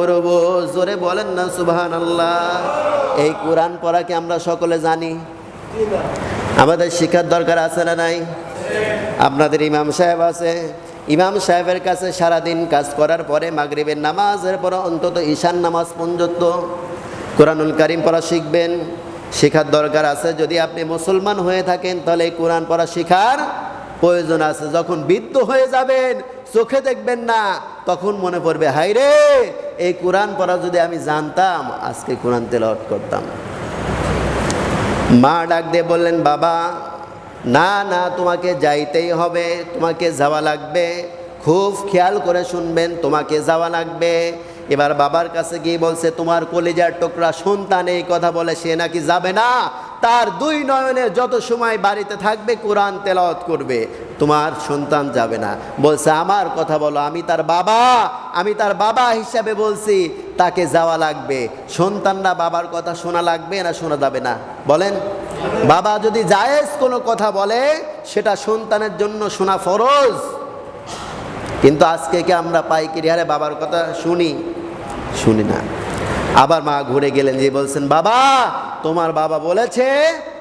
করব, জোরে বলেন না সুবহানাল্লাহ। এই কোরআন পড়া কি আমরা সকলে জানি? আমাদের শিক্ষার দরকার আছে না নাই? আপনাদের ইমাম সাহেব আছে, ইমাম সাহেবের কাছে সারাদিন কাজ করার পরে মাগরিবের নামাজের পরে অন্তত ঈশান নামাজ পর্যন্ত কোরআনুল কারীম পড়া শিখবেন, শেখার দরকার আছে। যদি আপনি মুসলমান হয়ে থাকেন তাহলে এই কোরআন পড়া শেখার প্রয়োজন আছে। যখন বৃদ্ধ হয়ে যাবেন, চোখে দেখবেন না, তখন মনে পড়বে, হায় রে, এই কোরআন পড়া যদি আমি জানতাম আজকে কোরআন তেলাওয়াত করতাম। মা ডাক দিয়ে বললেন, বাবা না না, তোমাকে যাইতেই হবে, তোমাকে যাওয়া লাগবে, খুব খেয়াল করে শুনবেন, তোমাকে যাওয়া লাগবে। এবার বাবার কাছে গিয়ে বলছে, তোমার কলিজার টুকরা সন্তান এই কথা বলে, সে নাকি যাবে না, তার দুই নয়নে যত সময় বাড়িতে থাকবে কোরআন তেলাওয়াত করবে, তোমার সন্তান যাবে না। বলছে, আমার কথা বলো, আমি তার বাবা হিসাবে বলছি, তাকে যাওয়া লাগবে। সন্তানরা বাবার কথা শোনা লাগবে না শোনা যাবে না? বলেন। বাবা যদি জায়েজ কোনো কথা বলে সেটা সন্তানের জন্য শোনা ফরজ। কিন্তু আজকে কি আমরা পাইকারি হারে বাবার কথা শুনি না। আবার মা ঘুরে গেলেন, যে বলছেন, বাবা তোমার বাবা বলেছে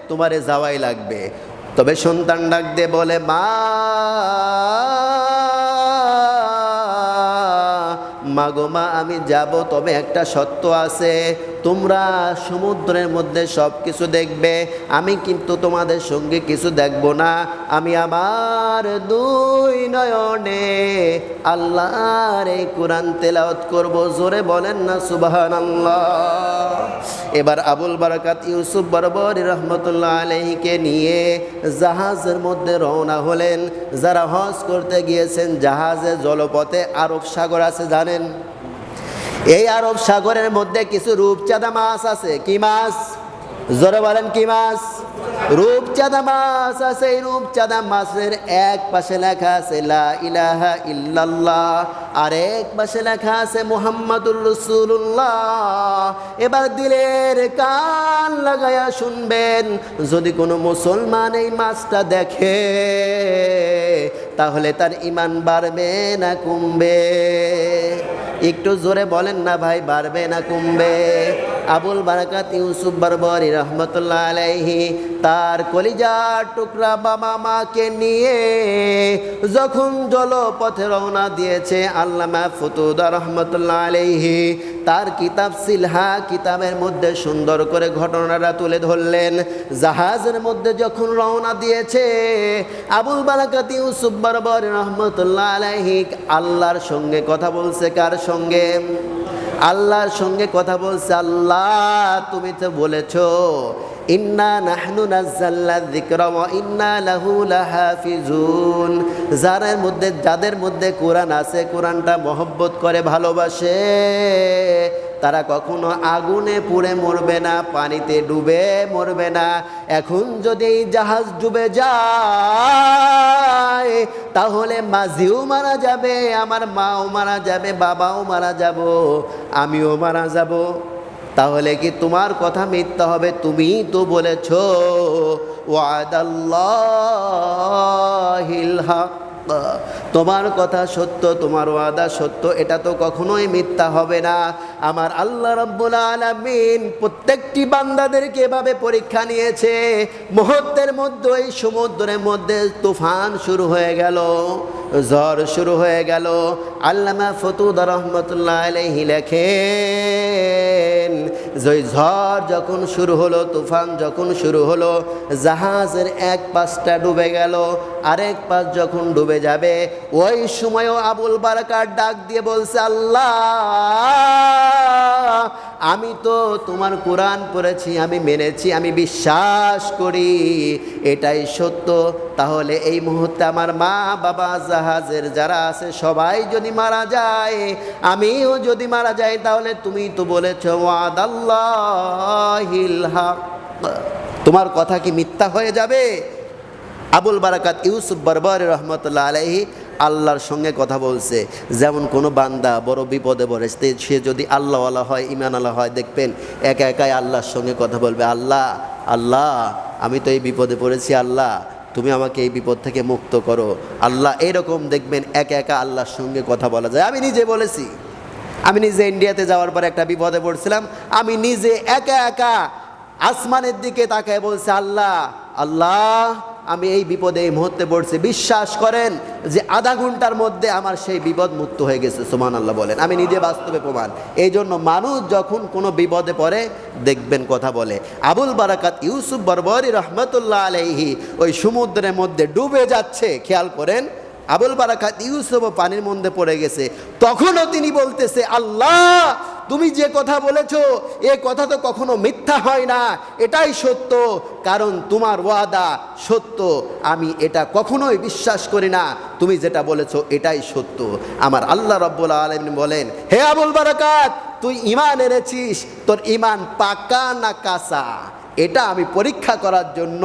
তোমারে যাওয়াই লাগবে। তবে সন্তান ডাক দিয়ে বলে, মা গো মা, আমি যাব, তবে একটা সত্য আছে, তোমরা সমুদ্রের মধ্যে সব কিছু দেখবে, আমি কিন্তু তোমাদের সঙ্গে কিছু দেখব না। আমি আমার দুই নয়নে আল্লাহর এই কোরআন তেলাওয়াত করব। জোরে বলেন না সুবহানাল্লাহ। এবার আবুল বারাকাত ইউসুফ বরবরী রহমতুল্লাহ আলাইহিকে নিয়ে জাহাজের মধ্যে রওনা হলেন। যারা হজ করতে গিয়েছেন, জাহাজে জলপথে আরব সাগর আছে জানেন? এই আরব সাগরের মধ্যে কিছু রূপচাঁদা মাছ আছে। কি মাছ? জোরে বলেন, কি মাছ? রূপচাঁদা মাছ আছে। এই রূপচাঁদা মাছের এক পাশে লেখা আছে লা ইলাহা ইল্লাল্লাহ, আর এক পাশে লেখা আছে মুহাম্মাদুর রাসূলুল্লাহ। এবার দিলের কান লাগায়া শুনবেন, যদি কোনো মুসলমান এই মাছটা দেখে তাহলে তার ঈমান বাড়বে না কমবে? একটু জোরে বলেন না ভাই, বাড়বে না কমবে? আবুল বারাকাত ইউসুফ বরবরী রহমতুল্লাহ আলাইহি তার কলিজার টুকরা বাবা মাকে নিয়ে যখন জলপথে রওনা দিয়েছে, আল্লামা ফুতুদা রহমতুল্লাহ আলাইহি তার কিতাব সিলহা কিতাবের মধ্যে সুন্দর করে ঘটনাটা তুলে ধরলেন। জাহাজের মধ্যে যখন রওনা দিয়েছে, আবুল বারাকাত ইউসুফ বরবরী রহমতুল্লাহ আলাইহি আল্লাহর সঙ্গে কথা বলছে। কার সঙ্গে? আল্লাহর সঙ্গে কথা বলছে। আল্লাহ, তুমি তো বলেছো ইন্না নাহনু নাযালনা যিকরা ওয়া ইন্না লাহু লাহাফিজুন, যাদের মধ্যে কোরআন আছে, কোরআনটা মহব্বত করে, ভালোবাসে, তারা কখনো আগুনে পুড়ে মরবে না, পানিতে ডুবে মরবে না। এখন যদি এই জাহাজ ডুবে যায় তাহলে মাঝিও মারা যাবে, আমার মাও মারা যাবে, বাবাও মারা যাব, আমিও মারা যাব। তাহলে কি তোমার কথা মিথ্যা হবে? তুমি তো বলেছ ওয়াদাল্লাহিল হক, তোমার কথা সত্য, তোমার ওয়াদা সত্য, এটা তো কখনোই মিথ্যা হবে না। আমার আল্লাহ রাব্বুল আলামিন প্রত্যেকটি বান্দাদেরকে এভাবে পরীক্ষা নিয়েছে। মুহূর্তের মধ্যে এই সমুদ্রের মধ্যে তুফান শুরু হয়ে গেল, ঝড় শুরু হয়ে গেল। আল্লামা ফুতুদা রহমতুল্লাহ আলাইহি লেখেন, যে ঝড় যখন শুরু হলো, তুফান যখন শুরু হলো, জাহাজের এক পাশটা ডুবে গেল, আরেক পাশ যখন ডুবে যাবে, ওই সময়ও আবুল বারাকাত ডাক দিয়ে বলছে, আল্লাহ, আমি তো তোমার কোরআন পড়েছি, আমি মেনেছি, আমি বিশ্বাস করি এটাই সত্য। তাহলে এই মুহূর্তে আমার মা বাবা জাহাজের যারা আছে সবাই যদি মারা যায়, আমিও যদি মারা যাই, তাহলে তুমি তো বলেছ ওয়াদাল্লাহিল হক, তোমার কথা কি মিথ্যা হয়ে যাবে? আবুল বারাকাত ইউসুফ বরবরী রহমতুল্লাহ আলাইহি আল্লাহর সঙ্গে কথা বলছে। যেমন কোনো বান্দা বড় বিপদে পড়ে, সে যদি আল্লাহওয়ালা হয়, ঈমান আল্লাহ হয়, দেখবেন একা একাই আল্লাহর সঙ্গে কথা বলবে, আল্লাহ আল্লাহ, আমি তো এই বিপদে পড়েছি, আল্লাহ তুমি আমাকে এই বিপদ থেকে মুক্ত করো, আল্লাহ। এরকম দেখবেন একা একা আল্লাহর সঙ্গে কথা বলা যায়। আমি নিজে বলেছি, আমি নিজে ইন্ডিয়াতে যাওয়ার পর একটা বিপদে পড়ছিলাম, আমি নিজে একা একা আসমানের দিকে তাকায় বলছি, আল্লাহ আল্লাহ আমি এই বিপদে এই মুহূর্তে পড়ছি। বিশ্বাস করেন যে আধা ঘন্টার মধ্যে আমার সেই বিপদ মুক্ত হয়ে গেছে। সুবহানাল্লাহ বলেন। আমি নিজে বাস্তবে প্রমাণ। এই জন্য মানুষ যখন কোনো বিপদে পড়ে দেখবেন কথা বলে। আবুল বারাকাত ইউসুফ বরবরী রহমতুল্লাহ আলাইহি ওই সমুদ্রের মধ্যে ডুবে যাচ্ছে, খেয়াল করেন। আবুল বারাকাত ইউসুফও পানির মধ্যে পড়ে গেছে, তখনও তিনি বলতেছে, আল্লাহ তুমি যে কথা বলেছো এ কথা তো কখনো মিথ্যা হয় না, এটাই সত্য, কারণ তোমার ওয়াদা সত্য, আমি এটা কখনোই বিশ্বাস করি না, তুমি যেটা বলেছো এটাই সত্য। আমার আল্লাহ রাব্বুল আলামিন বলেন, হে আবুল বারাকাত তুই ঈমান এনেছিস, তোর ঈমান পাকা না কাঁচা এটা আমি পরীক্ষা করার জন্য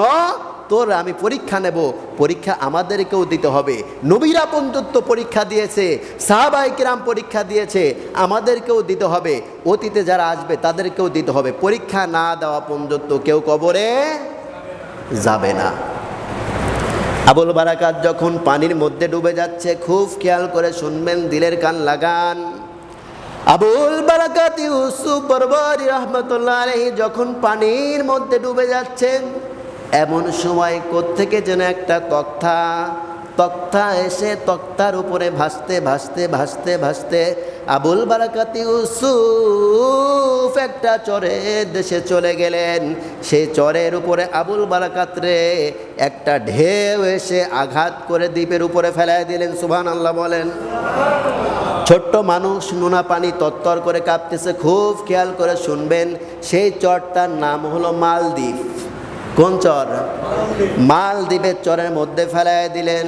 তোর আমি পরীক্ষা নেব। পরীক্ষা আমাদেরকেও দিতে হবে। নবীরা পর্যন্ত পরীক্ষা দিয়েছে, সাহাবায়ে কিরাম পরীক্ষা দিয়েছে, আমাদেরকেও দিতে হবে। অতীতে যারা আসবে তাদেরকেও দিতে হবে। পরীক্ষা না দেওয়া পর্যন্ত কেউ কবরে যাবে না। আবুল বারাকাত যখন পানির মধ্যে ডুবে যাচ্ছে, খুব খেয়াল করে শুনবেন, দিলের কান লাগান। আবুল বারাকাত ইউসুফ বরবরী রহমতুল্লাহ আলাইহি যখন পানির মধ্যে ডুবে যাচ্ছেন, এমন সময় কোত্থেকে যেন একটা তক্তা এসে তক্তার উপরে ভাসতে ভাসতে ভাসতে ভাসতে আবুল বারাকাত ইউসুফ একটা চরের দেশে চলে গেলেন। সেই চরের উপরে আবুল বারাকাত রে একটা ঢেউ এসে আঘাত করে দ্বীপের উপরে ফেলায় দিলেন। সুবহানাল্লাহ বলেন। ছোট্ট মানুষ, নোনা পানি তত্তর করে কাঁপতেছে। খুব খেয়াল করে শুনবেন, সেই চরটার নাম হলো মালদ্বীপ। কোন চর? মালদ্বীপের চরের মধ্যে ফেলায় দিলেন।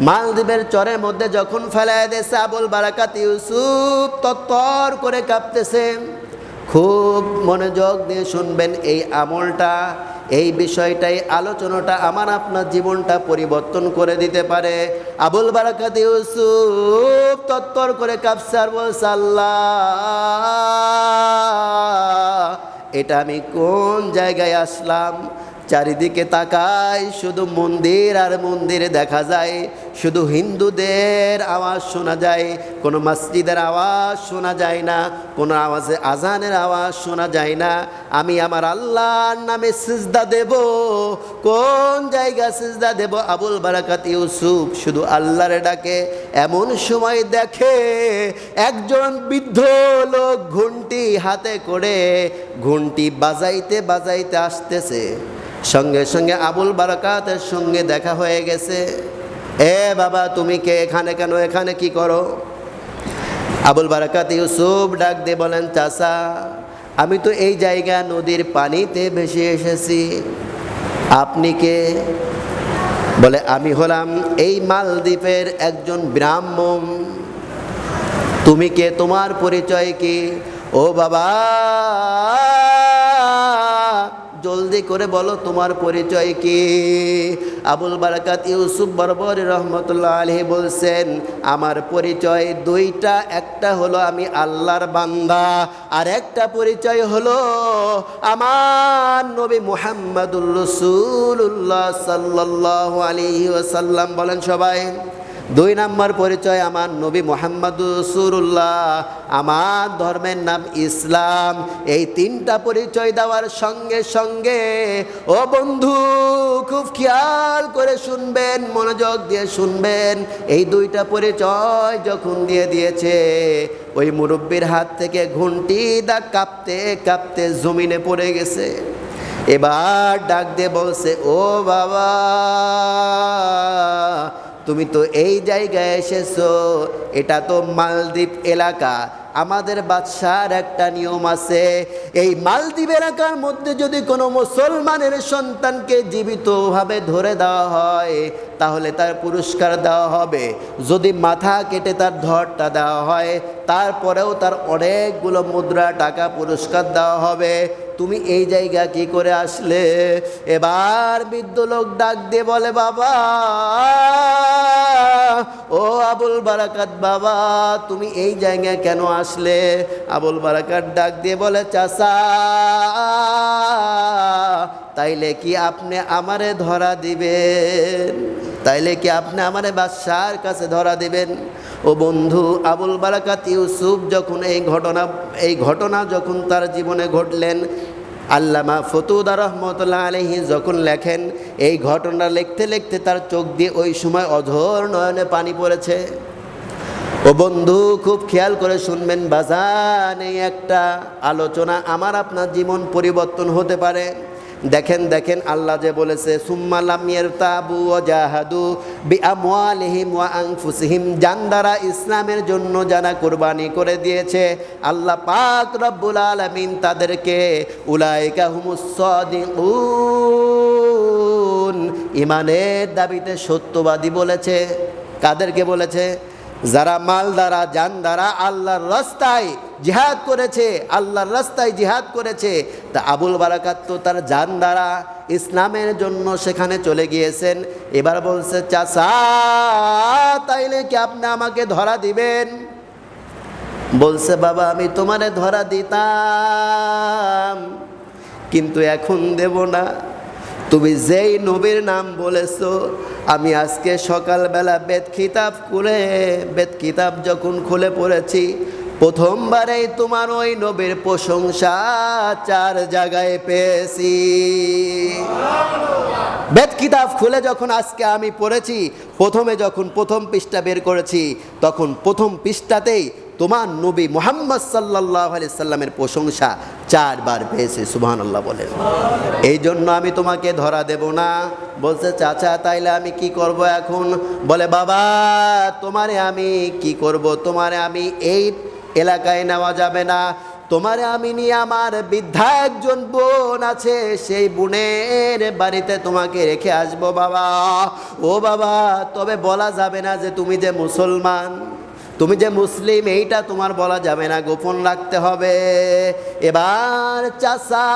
মালদ্বীপের চরের মধ্যে যখন ফেলায় দিয়েছে, আবুল বারাকাত ইউসুফ তত্তর করে কাঁপতেছে। খুব মনোযোগ দিয়ে শুনবেন, এই আমলটা, এই বিষয়টাই আলোচনাটা আমার আপনার জীবনটা পরিবর্তন করে দিতে পারে। আবুল বারাকাত ইউসুফ তত্তর করে কাঁপছে আর বলছে, আল্লাহ এটা আমি কোন জায়গায় আসলাম? চারিদিকে তাকাই, শুধু মন্দির আর মন্দিরে দেখা যায়, শুধু হিন্দুদের আওয়াজ শোনা যায়, কোনো মসজিদের আওয়াজ শোনা যায় না, কোনো আওয়াজে আজানের আওয়াজ শোনা যায় না। আমি আমার আল্লাহর নামে সিজদা দেব, কোন জায়গা সিজদা দেব? আবুল বারাকাত ইউসুফ শুধু আল্লাহরে ডাকে। এমন সময় দেখে একজন বৃদ্ধ লোক ঘন্টি হাতে করে ঘন্টি বাজাইতে বাজাইতে আসতেছে। সঙ্গে সঙ্গে আবুল বারাকাতের সঙ্গে দেখা হয়ে গেছে। এ বাবা তুমি কে? এখানে কেন? এখানে কি করো? আবুল বারাকাত ইউসুফ ডাক দিয়ে বলেন, চাচা আমি তো এই জায়গা নদীর পানিতে ভেসে এসেছি। আপনি কে? বলে আমি হলাম এই মালদ্বীপের একজন ব্রাহ্মণ। তুমি কে? তোমার পরিচয় কি? ও বাবা জলদি করে বলো তোমার পরিচয় কি? আবুল বারাকাত ইউসুফ বরবরী রহমতুল্লাহ আলাইহি বলছেন, আমার পরিচয় দুইটা, একটা হলো আমি আল্লাহর বান্দা, আর একটা পরিচয় হলো আমার নবী মুহাম্মদুর রাসূলুল্লাহ সাল্লাল্লাহু আলাইহি ওয়াসাল্লাম। বলেন সবাই। 2 নম্বর পরিচয় আমার নবী মুহাম্মদুর রাসূলুল্লাহ, আমার ধর্মের নাম ইসলাম। এই 3টা পরিচয় দেওয়ার সঙ্গে সঙ্গে ও বন্ধু খুব খেয়াল করে শুনবেন, মনোযোগ দিয়ে শুনবেন, এই 2টা পরিচয় যখন দিয়ে দিয়েছে, ওই মুরব্বির হাত থেকে ঘন্টিটা কাঁপতে কাঁপতে জমিনে পড়ে গেছে। এবার ডাক দিয়ে বলছে, ও বাবা তুমি তো এই জায়গায় এসেছো, এটা তো মালদ্বীপ এলাকা। আমাদের বাদশার একটা নিয়ম আছে, এই মালদ্বীপ এলাকার মধ্যে যদি কোনো মুসলমানের সন্তানকে জীবিতভাবে ধরে দেওয়া হয় তাহলে তার পুরস্কার দেওয়া হবে। যদি মাথা কেটে তার ধড়টা দেওয়া হয় তারপরেও তার অনেকগুলো মুদ্রা টাকা পুরস্কার দেওয়া হবে। তুমি এই জায়গা কি করে আসলে? এবার বৃদ্ধ লোক ডাক দিয়ে বলে, বাবা ও আবুল বারাকাত বাবা তুমি এই জায়গায় কেন আসলে? আবুল বারাকাত ডাক দিয়ে বলে, চাচা তাইলে কি আপনি আমারে ধরা দিবেন? তাইলে কি আপনি আমারে বাদশার কাছে ধরা দিবেন? ও বন্ধু, আবুল বারাকাত ইউসুফ যখন এই ঘটনা যখন তার জীবনে ঘটলেন, আল্লামা ফতুদা রহমতুল্লাহ আলাইহি যখন লেখেন, এই ঘটনা লিখতে লিখতে তার চোখ দিয়ে ওই সময় অঝোর নয়নে পানি পড়েছে। ও বন্ধু, খুব খেয়াল করে শুনবেন বাজান, এই একটা আলোচনা আমার আপনার জীবন পরিবর্তন হতে পারে। দেখেন আল্লাহ যে বলেছে সুম্মা লাম ইয়ারতাবু ওয়া জাহাদু বিআমওয়ালিহিম ওয়া আনফুসিহিম, জান দ্বারা ইসলামের জন্য যারা কুরবানি করে দিয়েছে আল্লাহ পাক রব্বুল আলামিন তাদেরকে উলাইকা হুমুস সাদিকুন, ইমানের দাবিতে সত্যবাদী বলেছে। কাদেরকে বলেছে? যারা মাল দ্বারা জান দ্বারা আল্লাহর রাস্তায় জিহাদ করেছে, আল্লাহর রাস্তায় জিহাদ করেছে। তা আবুল বারাকাত তো তার জান দ্বারা ইসলামের জন্য সেখানে চলে গিয়েছেন। এবার বলছে চাচা, তাইলে কি আপনি আমাকে ধরা দিবেন? বলছে বাবা, আমি তোমারে ধরা দিতাম, কিন্তু এখন দেব না। তুমি যেই নবীর নাম বলেছো, আমি আজকে সকালবেলা বেদ কিতাব যখন খুলে পড়েছি, প্রথমবারেই তোমার ওই নবীর প্রশংসা 4 জায়গায় পেয়েছি। বেদ কিতাব খুলে যখন আজকে আমি পড়েছি, প্রথম পৃষ্ঠা বের করেছি, তখন প্রথম পৃষ্ঠাতেই তোমার নবী মুহাম্মদ সাল্লাল্লাহু আলাইহি সাল্লামের প্রশংসা 4 বার পেয়েছে। সুবহানাল্লাহ বলেন। এই জন্য আমি তোমাকে ধরা দেব না। বলছে চাচা, তাইলে আমি কি করব এখন? বলে বাবা, তোমারে আমি কি করব? তোমারে আমি এই এলাকায় নেওয়া যাবে না। তোমারে আমি নিয়ে আমার বৃদ্ধা একজন বোন আছে, সেই বোনের বাড়িতে তোমাকে রেখে আসবো বাবা। ও বাবা, তবে বলা যাবে না যে তুমি যে মুসলমান, তুমি যে মুসলিম, এইটা তোমার বলা যাবে না, গোপন রাখতে হবে। এবার চাচা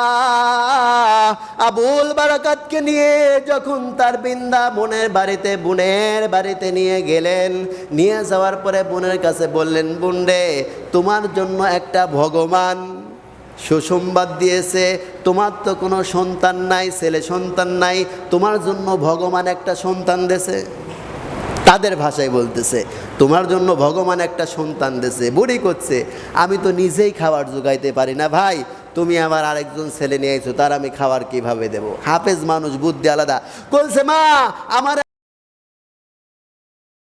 আবুল বারাকাতকে নিয়ে যখন তার বৃন্দাবনের বাড়িতে, বোনের বাড়িতে নিয়ে গেলেন, নিয়ে যাওয়ার পরে বোনের কাছে বললেন, বোন রে, তোমার জন্য একটা ভগবান সুসংবাদ দিয়েছে। তোমার তো কোনো সন্তান নাই, ছেলে সন্তান নাই, তোমার জন্য ভগবান একটা সন্তান দিয়েছে। তাদের ভাষায় বলতেছে, তোমার জন্য ভগবান একটা সন্তান দিয়েছে। বুড়ি করছে, আমি তো নিজেই খাবার জোগাইতে পারি না ভাই, তুমি আমার আরেকজন ছেলে নিয়ে আইছো, তার আমি খাবার কিভাবে দেব? হাফেজ মানুষ, বুদ্ধি আলাদা। বলছে মা, আমার